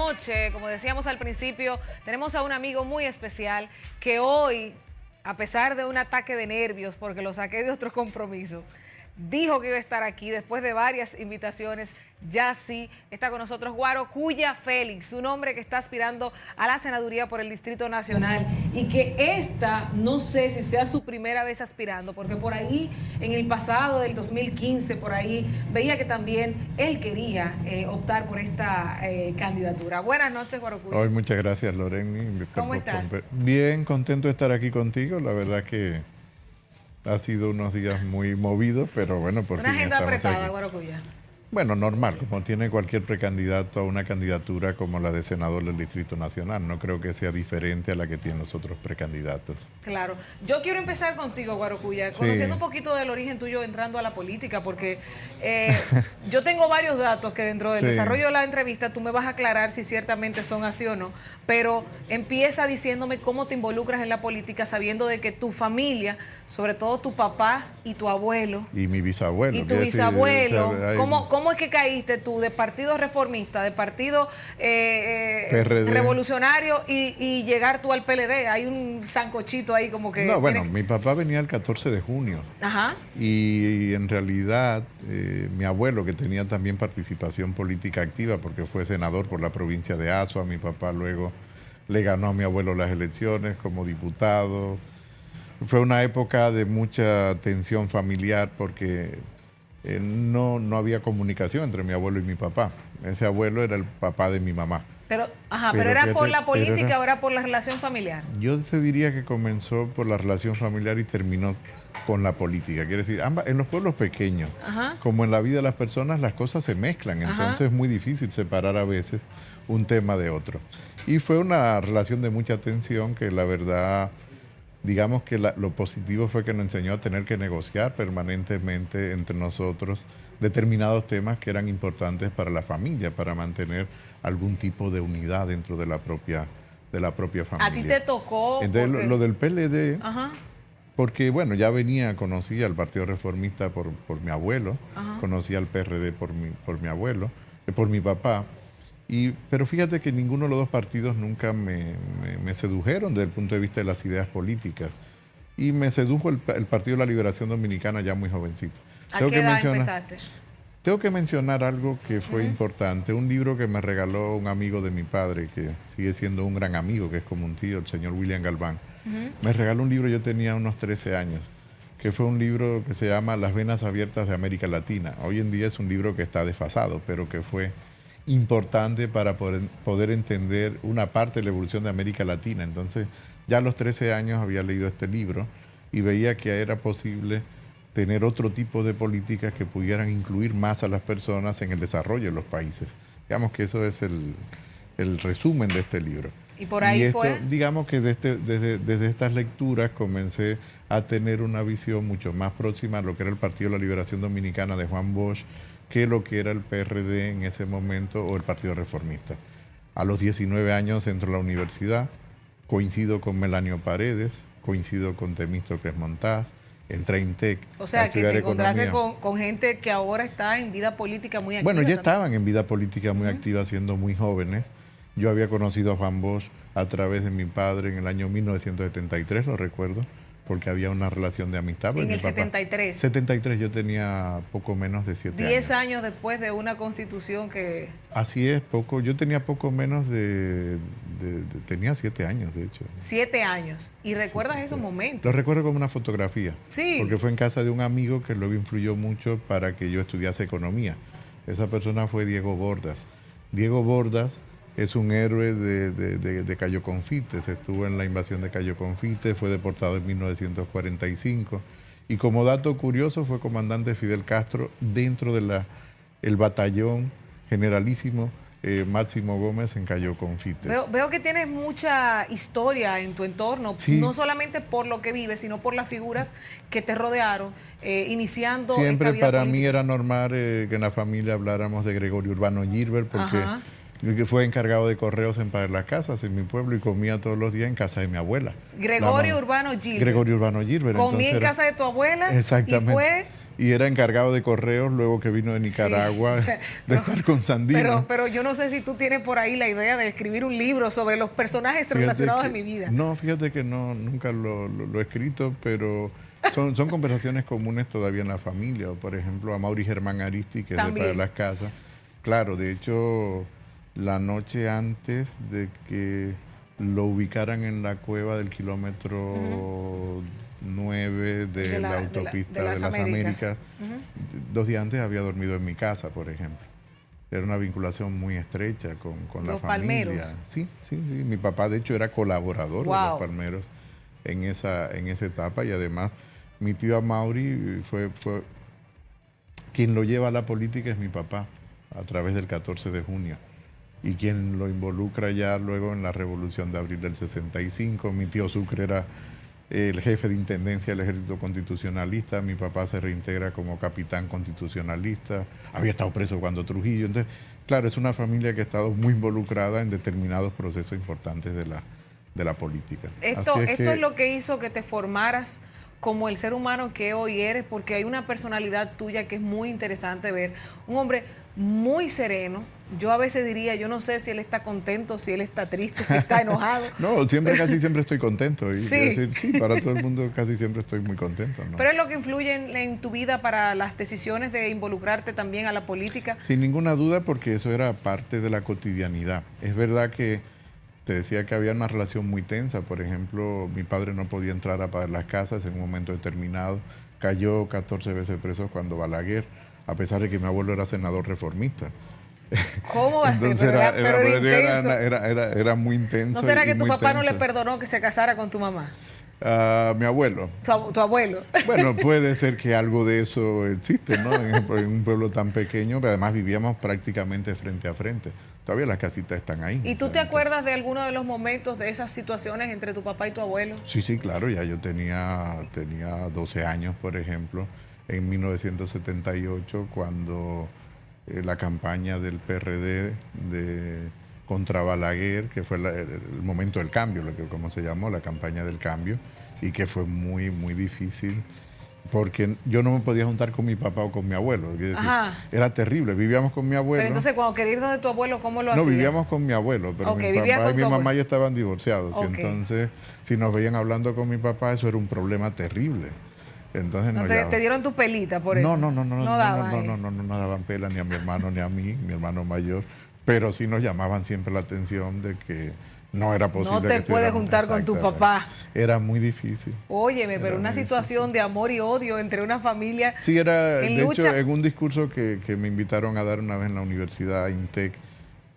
noche, como decíamos al principio, tenemos a un amigo muy especial que hoy, a pesar de un ataque de nervios, porque lo saqué de otro compromiso, dijo que iba a estar aquí después de varias invitaciones. Ya sí está con nosotros Guarocuya Félix, un hombre que está aspirando a la senaduría por el Distrito Nacional y que esta, no sé si sea su primera vez aspirando, porque por ahí en el pasado del 2015, por ahí veía que también él quería optar por esta candidatura. Buenas noches, Guarocuya. Hoy muchas gracias, Loreni. ¿Cómo estás? Bien, contento de estar aquí contigo. La verdad que ha sido unos días muy movidos, pero bueno, por Una fin agenda estamos apretada, aquí. Guarocuya. Bueno, normal, como tiene cualquier precandidato a una candidatura como la de senador del Distrito Nacional. No creo que sea diferente a la que tienen los otros precandidatos. Claro. Yo quiero empezar contigo, Guarocuya, conociendo un poquito del origen tuyo entrando a la política, porque yo tengo varios datos que dentro del desarrollo de la entrevista tú me vas a aclarar si ciertamente son así o no, pero empieza diciéndome cómo te involucras en la política sabiendo de que tu familia, sobre todo tu papá y tu abuelo. Y mi bisabuelo. Y tu bisabuelo. ¿Cómo es que caíste tú de partido reformista, de partido revolucionario y llegar tú al PLD? Hay un sancochito ahí como que... No, bueno, mi papá venía el 14 de junio. Ajá. Y en realidad mi abuelo, que tenía también participación política activa porque fue senador por la provincia de Azua, mi papá luego le ganó a mi abuelo las elecciones como diputado. Fue una época de mucha tensión familiar porque no había comunicación entre mi abuelo y mi papá. Ese abuelo era el papá de mi mamá. Pero era fíjate, por la política o era por la relación familiar. Yo te diría que comenzó por la relación familiar y terminó con la política. Quiere decir, en los pueblos pequeños, como en la vida de las personas, las cosas se mezclan. Entonces es muy difícil separar a veces un tema de otro. Y fue una relación de mucha tensión que la verdad, digamos que lo positivo fue que nos enseñó a tener que negociar permanentemente entre nosotros determinados temas que eran importantes para la familia, para mantener algún tipo de unidad dentro de la propia familia. ¿A ti te tocó? Entonces, porque... lo del PLD, porque bueno, ya conocía al Partido Reformista por mi abuelo, conocía al PRD por mi abuelo, por mi papá, pero fíjate que ninguno de los dos partidos nunca me sedujeron desde el punto de vista de las ideas políticas. Y me sedujo el Partido de la Liberación Dominicana ya muy jovencito. ¿A qué edad empezaste? Tengo que mencionar algo que fue importante, un libro que me regaló un amigo de mi padre, que sigue siendo un gran amigo, que es como un tío, el señor William Galván. Me regaló un libro, yo tenía unos 13 años, que fue un libro que se llama Las venas abiertas de América Latina. Hoy en día es un libro que está desfasado, pero que fue importante para poder entender una parte de la evolución de América Latina. Entonces, ya a los 13 años había leído este libro y veía que era posible tener otro tipo de políticas que pudieran incluir más a las personas en el desarrollo de los países. Digamos que eso es el resumen de este libro. ¿Y por ahí fue? Digamos que desde estas lecturas comencé a tener una visión mucho más próxima a lo que era el Partido de la Liberación Dominicana de Juan Bosch que lo que era el PRD en ese momento o el Partido Reformista. A los 19 años entro a la universidad, coincido con Melanio Paredes, coincido con Temístocles Montaz, entré a INTEC. O sea, que te encontraste con gente que ahora está en vida política muy activa. Bueno, ya también estaban en vida política muy activa, siendo muy jóvenes. Yo había conocido a Juan Bosch a través de mi padre en el año 1973, lo recuerdo, porque había una relación de amistad. En el 73. 73, yo tenía poco menos de 7 años. 10 años después de una constitución que... Así es, yo tenía poco menos tenía 7 años, de hecho. 7 años. ¿Y recuerdas esos momentos? Lo recuerdo como una fotografía. Sí. Porque fue en casa de un amigo que luego influyó mucho para que yo estudiase economía. Esa persona fue Diego Bordas. Diego Bordas es un héroe de Cayo Confites, estuvo en la invasión de Cayo Confites, fue deportado en 1945 y como dato curioso fue comandante Fidel Castro dentro del batallón generalísimo Máximo Gómez en Cayo Confites. Veo que tienes mucha historia en tu entorno, no solamente por lo que vives, sino por las figuras que te rodearon, iniciando siempre esta vida para política. mí era normal que en la familia habláramos de Gregorio Urbano Gilbert, porque que fue encargado de correos en las casas en mi pueblo y comía todos los días en casa de mi abuela. Gregorio Urbano Gilbert. Gregorio Urbano Gilbert. Comí en casa de tu abuela. Exactamente. Y fue y era encargado de correos luego que vino de Nicaragua, sí. de estar con Sandino. Pero yo no sé si tú tienes por ahí la idea de escribir un libro sobre los personajes Fíjate relacionados que, en mi vida. No, fíjate que no, nunca lo he escrito, pero son conversaciones comunes todavía en la familia. O por ejemplo, a Mauri Germán Aristi, que También. es de las casas. Claro, de hecho, la noche antes de que lo ubicaran en la cueva del kilómetro 9 de la autopista de las Américas, 2 días antes había dormido en mi casa, por ejemplo. Era una vinculación muy estrecha con la Los familia. Palmeros. Sí. Mi papá, de hecho, era colaborador de Wow. los Palmeros en esa etapa, y además mi tío Amaury fue quien lo lleva a la política, es mi papá, a través del 14 de junio. Y quien lo involucra ya luego en la Revolución de Abril del 65. Mi tío Sucre era el jefe de intendencia del Ejército Constitucionalista. Mi papá se reintegra como capitán constitucionalista. Había estado preso cuando Trujillo. Entonces, claro, es una familia que ha estado muy involucrada en determinados procesos importantes de la política. Esto es lo que hizo que te formaras como el ser humano que hoy eres, porque hay una personalidad tuya que es muy interesante ver. Un hombre muy sereno. Yo a veces diría, yo no sé si él está contento, si él está triste, si está enojado. No, casi siempre estoy contento. Y Sí. decir, sí, para todo el mundo casi siempre estoy muy contento, ¿no? Pero es lo que influye en tu vida para las decisiones de involucrarte también a la política. Sin ninguna duda, porque eso era parte de la cotidianidad. Es verdad que te decía que había una relación muy tensa. Por ejemplo, mi padre no podía entrar a pagar las casas en un momento determinado. Cayó 14 veces preso cuando Balaguer, a pesar de que mi abuelo era senador reformista. ¿Cómo va a ser? Entonces Pero era muy intenso. ¿No será que tu muy papá no le tenso. perdonó que se casara con tu mamá? Mi abuelo. Tu abuelo. Bueno, puede ser que algo de eso existe, ¿no? En un pueblo tan pequeño, pero además vivíamos prácticamente frente a frente. Todavía las casitas están ahí. ¿Y tú te acuerdas de alguno de los momentos de esas situaciones entre tu papá y tu abuelo? Sí, claro, ya yo tenía 12 años, por ejemplo, en 1978, cuando la campaña del PRD contra Balaguer, que fue el momento del cambio, como se llamó, la campaña del cambio, y que fue muy, muy difícil, porque yo no me podía juntar con mi papá o con mi abuelo. Es decir, era terrible. Vivíamos con mi abuelo. Pero entonces, cuando querías ir donde tu abuelo, ¿cómo lo hacías? No, vivíamos con mi abuelo, pero Okay, mi papá y mi mamá abuelo. ya estaban divorciados. Okay. Y entonces, si nos veían hablando con mi papá, eso era un problema terrible. Entonces ¿No te dieron tu pelita por eso? No daban daban pela ni a mi hermano ni a mí, mi hermano mayor. Pero sí nos llamaban siempre la atención de que no era posible. No te puedes juntar con tu papá. Era muy difícil. Óyeme, pero una situación de amor y odio entre una familia. Sí, era, en de lucha. hecho, en un discurso que me invitaron a dar una vez en la Universidad INTEC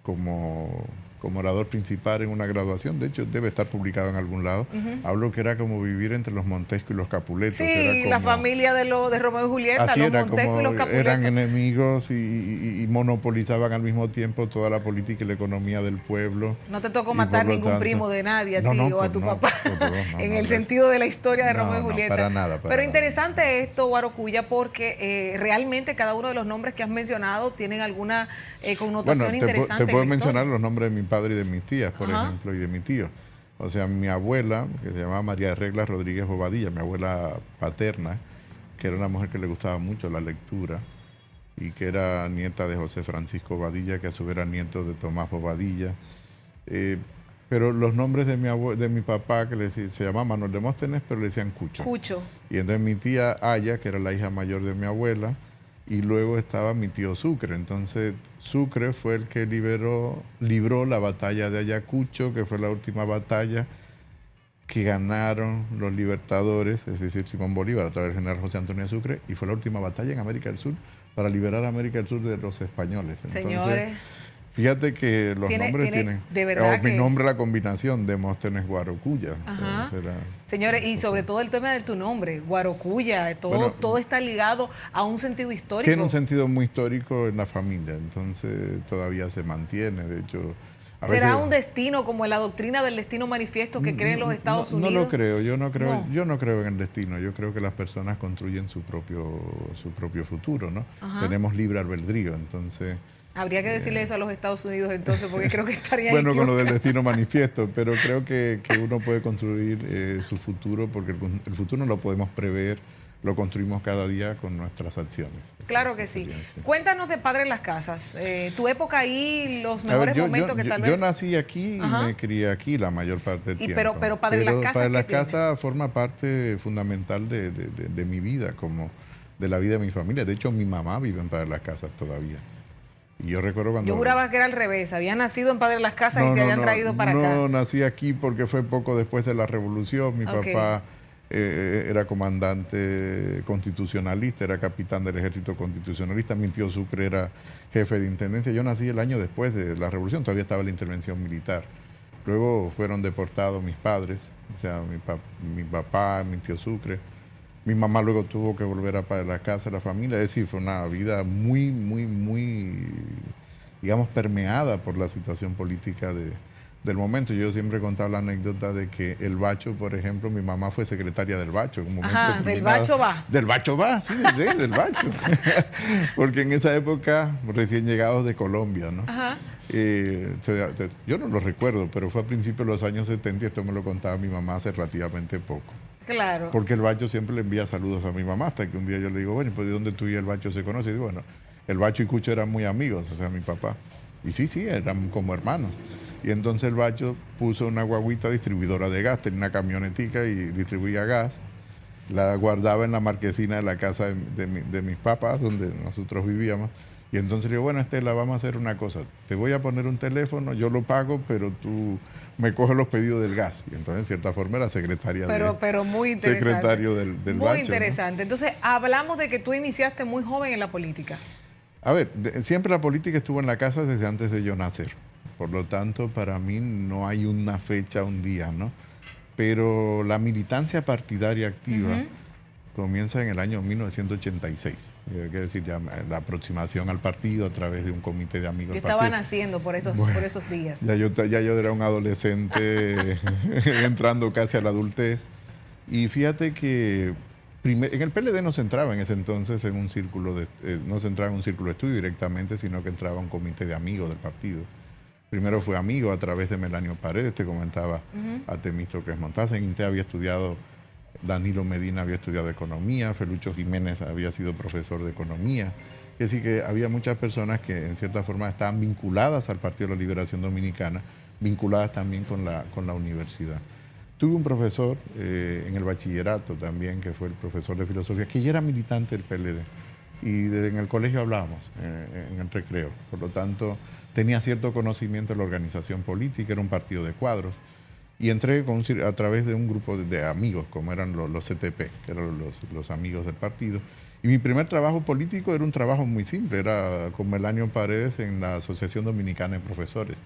como orador principal en una graduación, de hecho debe estar publicado en algún lado, hablo que era como vivir entre los Montesco y los Capuletos. Sí, era como, la familia de Romeo y Julieta, así los era, Montesco como y los Capuletos. eran enemigos y monopolizaban al mismo tiempo toda la política y la economía del pueblo. No te tocó matar ningún primo de nadie, a ti o a tu papá, en el sentido de la historia de Romeo y Julieta. Para nada. Pero interesante esto, Guarocuya, porque realmente cada uno de los nombres que has mencionado tienen alguna connotación interesante. Te puedo mencionar los nombres de mi padre y de mis tías, por ejemplo, y de mi tío. O sea, mi abuela, que se llamaba María de Regla Rodríguez Bobadilla, mi abuela paterna, que era una mujer que le gustaba mucho la lectura y que era nieta de José Francisco Bobadilla, que a su vez era nieto de Tomás Bobadilla. Pero los nombres de mi papá, que se llamaba Manuel Demóstenes, pero le decían Cucho. Cucho. Y entonces mi tía Aya, que era la hija mayor de mi abuela, y luego estaba mi tío Sucre. Entonces Sucre fue el que libró la batalla de Ayacucho, que fue la última batalla que ganaron los libertadores, es decir, Simón Bolívar a través del general José Antonio Sucre, y fue la última batalla en América del Sur para liberar a América del Sur de los españoles. Entonces, señores, fíjate que los nombres tienen... De verdad mi nombre, la combinación, Demóstenes Guarocuya. Ajá. O sea, señores, y sobre todo el tema de tu nombre, Guarocuya, todo está ligado a un sentido histórico. Tiene un sentido muy histórico en la familia, entonces todavía se mantiene, de hecho... ¿Será un destino como la doctrina del destino manifiesto que creen los Estados Unidos? No lo creo, yo no creo en el destino, yo creo que las personas construyen su propio futuro, ¿no? Tenemos libre albedrío, entonces... Habría que decirle eso a los Estados Unidos entonces, porque creo que estaría bueno, con lo del destino manifiesto, pero creo que uno puede construir su futuro, porque el futuro no lo podemos prever, lo construimos cada día con nuestras acciones. Claro que sí. Cuéntanos de Padre en las Casas, tu época ahí, los mejores momentos que tal vez... Yo nací aquí y me crié aquí la mayor parte del tiempo. Pero Padre en las Casas, Padre en las Casas forma parte fundamental de mi vida, como de la vida de mi familia. De hecho, mi mamá vive en Padre en las Casas todavía. Y yo recuerdo cuando... Yo juraba que era al revés, había nacido en Padre en las Casas y te habían traído para acá. No, nací aquí porque fue poco después de la Revolución. Mi papá era comandante constitucionalista, era capitán del ejército constitucionalista. Mi tío Sucre era jefe de intendencia. Yo nací el año después de la Revolución, todavía estaba la intervención militar. Luego fueron deportados mis padres, o sea, mi papá, mi tío Sucre. Mi mamá luego tuvo que volver a la casa de la familia. Es decir, fue una vida muy, digamos, permeada por la situación política del momento. Yo siempre contaba la anécdota de que el Bacho, por ejemplo, mi mamá fue secretaria del Bacho. Ajá, del Bacho va. Del Bacho va, sí, del Bacho. Porque en esa época, recién llegados de Colombia, ¿no? Ajá. Yo no lo recuerdo, pero fue a principios de los años 70 y esto me lo contaba mi mamá hace relativamente poco. Claro. Porque el Bacho siempre le envía saludos a mi mamá, hasta que un día yo le digo, bueno, pues ¿de dónde tú y el Bacho se conocen? Y digo, bueno, el Bacho y Cucho eran muy amigos, o sea, mi papá. Y sí, eran como hermanos. Y entonces el Bacho puso una guaguita distribuidora de gas, tenía una camionetica y distribuía gas. La guardaba en la marquesina de la casa de mis papás, donde nosotros vivíamos. Y entonces le digo, bueno, Estela, vamos a hacer una cosa. Te voy a poner un teléfono, yo lo pago, pero tú me coges los pedidos del gas. Y entonces, en cierta forma, era secretaria pero muy interesante. Secretario del muy Bacho, interesante. ¿No? Entonces, hablamos de que tú iniciaste muy joven en la política. A ver, siempre la política estuvo en la casa desde antes de yo nacer. Por lo tanto, para mí no hay una fecha, un día, ¿no? Pero la militancia partidaria activa comienza en el año 1986. Quiere decir, ya la aproximación al partido a través de un comité de amigos. Yo estaba naciendo por esos días. Ya yo era un adolescente entrando casi a la adultez. Y fíjate que en el PLD no se entraba en ese entonces en un círculo no se entraba en un círculo de estudio directamente, sino que entraba un comité de amigos del partido. Primero fue amigo a través de Melanio Paredes, te comentaba a Temístocles Montaza. En INTE había estudiado, Danilo Medina había estudiado economía, Felucho Jiménez había sido profesor de economía. Es decir, que había muchas personas que en cierta forma estaban vinculadas al Partido de la Liberación Dominicana, vinculadas también con la universidad. Tuve un profesor en el bachillerato también, que fue el profesor de filosofía, que ya era militante del PLD. Y en el colegio hablábamos, en el recreo. Por lo tanto, tenía cierto conocimiento de la organización política, era un partido de cuadros. Y entré a través de un grupo de amigos, como eran los CTP, que eran los amigos del partido. Y mi primer trabajo político era un trabajo muy simple, era con Melanio Paredes en la Asociación Dominicana de Profesores.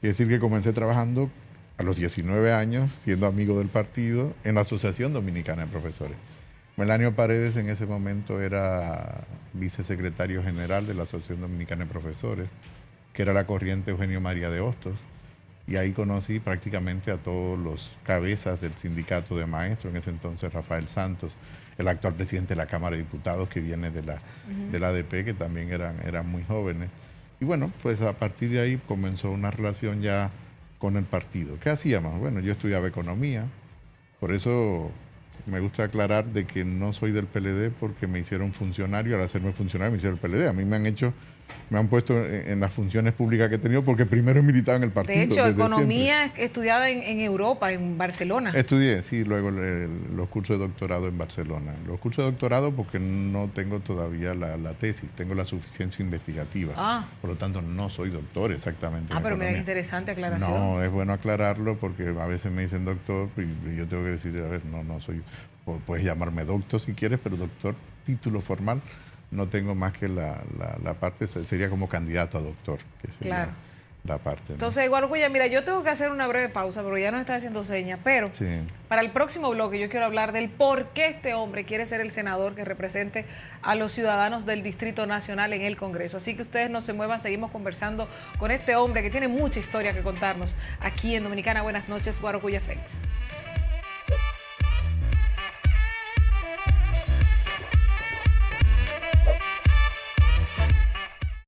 Es decir, que comencé trabajando a los 19 años, siendo amigo del partido, en la Asociación Dominicana de Profesores. Melanio Paredes en ese momento era vicesecretario general de la Asociación Dominicana de Profesores, que era la corriente Eugenio María de Hostos. Y ahí conocí prácticamente a todos los cabezas del sindicato de maestros, en ese entonces Rafael Santos, el actual presidente de la Cámara de Diputados, que viene de la ADP, que también eran muy jóvenes. Y bueno, pues a partir de ahí comenzó una relación ya con el partido. ¿Qué hacíamos? Bueno, yo estudiaba economía, por eso me gusta aclarar de que no soy del PLD porque me hicieron funcionario, al hacerme funcionario me hicieron el PLD. A mí me han puesto en las funciones públicas que he tenido porque primero he militado en el partido. De hecho, economía estudiada en Europa, en Barcelona. Estudié, sí, luego los cursos de doctorado en Barcelona. Los cursos de doctorado porque no tengo todavía la tesis, tengo la suficiencia investigativa. Por lo tanto, no soy doctor exactamente. Pero mira qué interesante aclaración. No, es bueno aclararlo porque a veces me dicen doctor y yo tengo que decir, a ver, no soy, puedes llamarme doctor si quieres, pero doctor, título formal, no tengo más que la parte, sería como candidato a doctor, que sería claro. La parte, ¿no? Entonces, Guarocuya, mira, yo tengo que hacer una breve pausa, pero ya nos está haciendo señas, pero sí. Para el próximo bloque yo quiero hablar del por qué este hombre quiere ser el senador que represente a los ciudadanos del Distrito Nacional en el Congreso. Así que ustedes no se muevan, seguimos conversando con este hombre que tiene mucha historia que contarnos aquí en Dominicana. Buenas noches, Guarocuya Félix.